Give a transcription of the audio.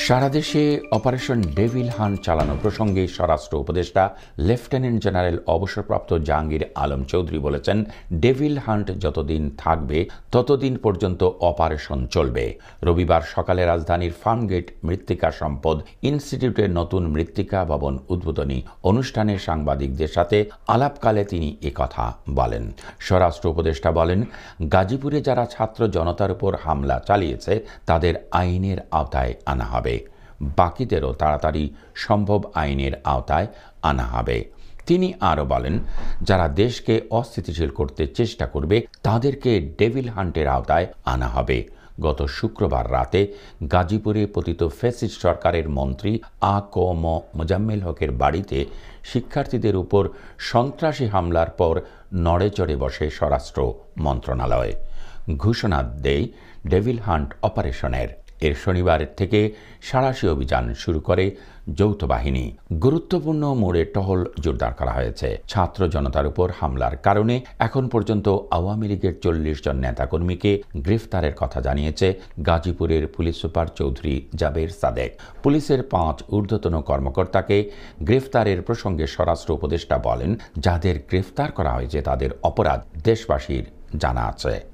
সারা দেশে operation devil hunt চালানো প্রসঙ্গে স্বরাষ্ট্র উপদেষ্টা লেফটেন্যান্ট জেনারেল অবসরপ্রাপ্ত জাহাঙ্গীর আলম চৌধুরী বলেছেন, ডেভিল হান্ট যতদিন থাকবে ততদিন পর্যন্ত অপারেশন চলবে। রবিবার সকালে রাজধানীর ফার্মগেট মৃত্তিকা সম্পদ ইনস্টিটিউটের নতুন মৃত্তিকা ভবন উদ্বোধনী অনুষ্ঠানে সাংবাদিকদের সাথে আলাপকালে তিনি একথা বলেন। স্বরাষ্ট্র উপদেষ্টা বলেন, গাজীপুরে যারা ছাত্র জনতার উপর হামলা চালিয়েছে তাদের আইনের আওতায় আনা হবে। বাকিদেরও তাড়াতাড়ি সম্ভব আইনের আওতায় আনা হবে। তিনি আরও বলেন, যারা দেশকে অস্থিতিশীল করতে চেষ্টা করবে তাদেরকে ডেভিল হান্টের আওতায় আনা হবে। গত শুক্রবার রাতে গাজীপুরে পতিত ফ্যাসিস্ট সরকারের মন্ত্রী আ.ক.ম মোজাম্মেল হকের বাড়িতে শিক্ষার্থীদের উপর সন্ত্রাসী হামলার পর নড়েচড়ে বসে স্বরাষ্ট্র মন্ত্রণালয়। ঘোষণা দেয় ডেভিল হান্ট অপারেশনের। এর শনিবার থেকে সাঁড়াশি অভিযান শুরু করে যৌথ বাহিনী। গুরুত্বপূর্ণ মোড়ে টহল জোরদার করা হয়েছে। ছাত্র জনতার উপর হামলার কারণে এখন পর্যন্ত আওয়ামী লীগের 40 জন নেতাকর্মীকে গ্রেফতারের কথা জানিয়েছে গাজীপুরের পুলিশ সুপার চৌধুরী জাবের সাদেক। পুলিশের 5 ঊর্ধ্বতন কর্মকর্তাকে গ্রেফতারের প্রসঙ্গে স্বরাষ্ট্র উপদেষ্টা বলেন, যাদের গ্রেফতার করা হয়েছে তাদের অপরাধ দেশবাসীর জানা আছে।